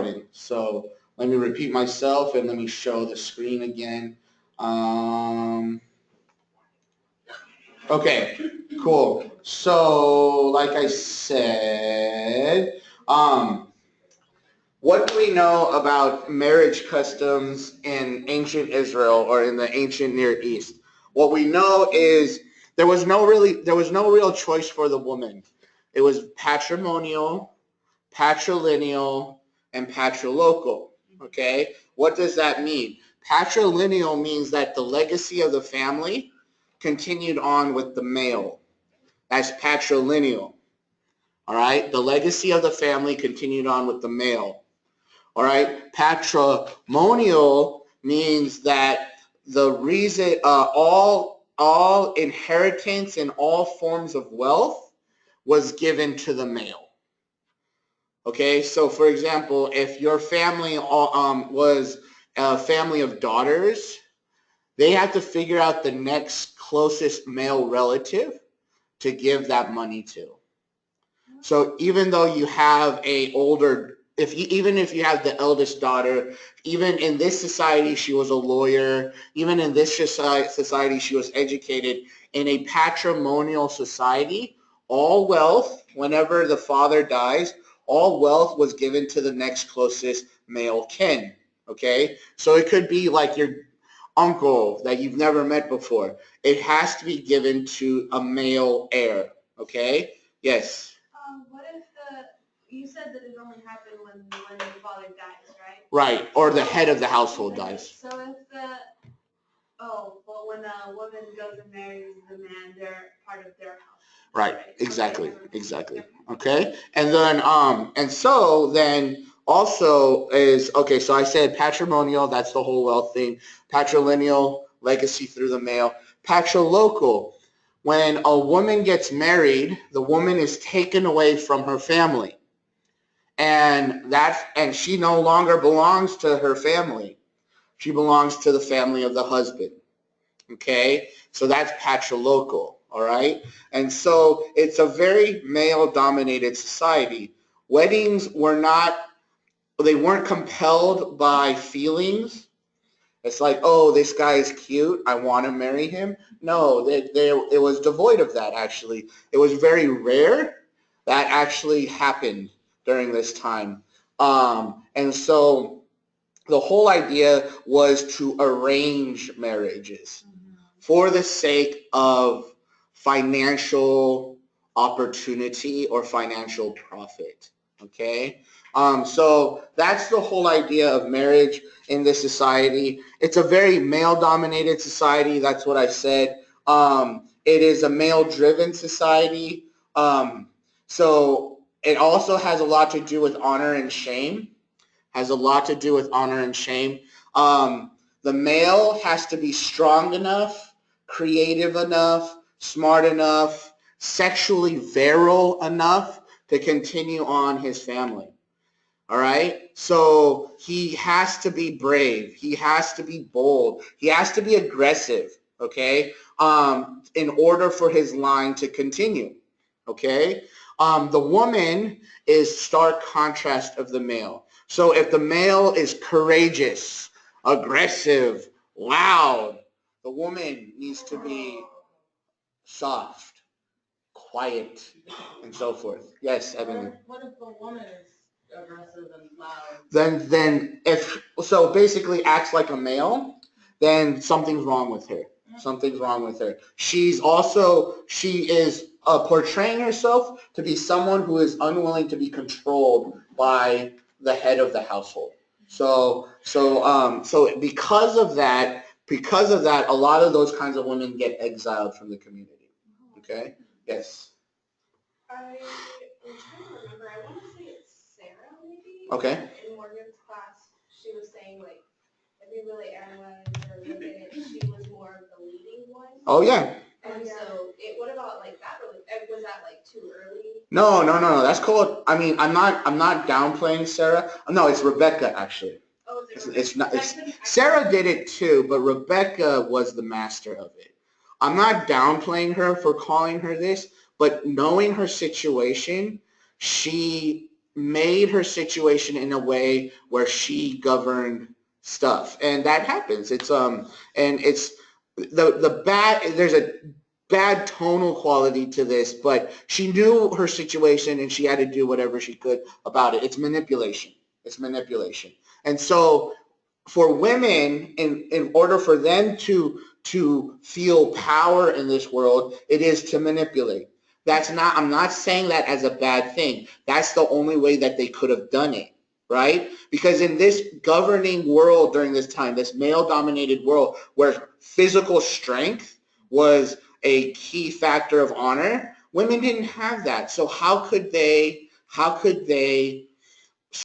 starting. So let me repeat myself and let me show the screen again. Okay, cool. So like I said, what do we know about marriage customs in ancient Israel or in the ancient Near East? What we know is there was no real choice for the woman. It was patrimonial, patrilineal, and patrilocal. Okay? What does that mean? Patrilineal means that the legacy of the family continued on with the male. That's patrilineal. All right? The legacy of the family continued on with the male. All right, patrimonial means that the reason all inheritance and all forms of wealth was given to the male. Okay, so for example, if your family was a family of daughters, they had to figure out the next closest male relative to give that money to. So even though you have even if you have the eldest daughter, even in this society she was a lawyer, even in this society she was educated, in a patrimonial society, all wealth, whenever the father dies, all wealth was given to the next closest male kin. Okay? So it could be like your uncle that you've never met before. It has to be given to a male heir. Okay? Yes. What if you said that it only happened when the father dies, right? Right, or the head of the household dies. So if when a woman goes and marries the man, they're part of their house. Right, exactly. Okay, and then so then also is okay. So I said patrimonial. That's the whole wealth thing. Patrilineal, legacy through the male. Patrilocal. When a woman gets married, the woman is taken away from her family. And she no longer belongs to her family. She belongs to the family of the husband. Okay? So that's patrilocal, all right? And so it's a very male-dominated society. Weddings they weren't compelled by feelings. It's like, oh, this guy is cute, I want to marry him. No, it was devoid of that, actually. It was very rare that actually happened during this time. And so the whole idea was to arrange marriages for the sake of financial opportunity or financial profit. Okay? So that's the whole idea of marriage in this society. It's a very male-dominated society. That's what I said. It is a male-driven society. So it also has a lot to do with honor and shame. The male has to be strong enough, creative enough, smart enough, sexually virile enough to continue on his family. All right? So he has to be brave. He has to be bold. He has to be aggressive, okay, in order for his line to continue, okay? The woman is stark contrast of the male. So if the male is courageous, aggressive, loud, the woman needs to be soft, quiet, and so forth. Yes, Evan. What if the woman is aggressive and loud? Then if so, basically acts like a male, then something's wrong with her. She is portraying herself to be someone who is unwilling to be controlled by the head of the household. So because of that, a lot of those kinds of women get exiled from the community. Okay? Yes. I'm trying to remember. I want to say it's Sarah, maybe. Okay. In Morgan's class, she was saying like, if you really analyze or look at it, she was more of the leading one. Oh yeah. And so, what about like that? Was that like too early? No. That's called. I mean, I'm not downplaying Sarah. No, it's Rebecca actually. Oh, It's not. Sarah did it too, but Rebecca was the master of it. I'm not downplaying her for calling her this, but knowing her situation, she made her situation in a way where she governed stuff, and that happens. And it's the bad. There's a bad tonal quality to this, but she knew her situation and she had to do whatever she could about it. It's manipulation. It's manipulation. And so for women, in order for them to feel power in this world, it is to manipulate. I'm not saying that as a bad thing. That's the only way that they could have done it, right? Because in this governing world during this time, this male-dominated world where physical strength was a key factor of honor, women didn't have that. So how could they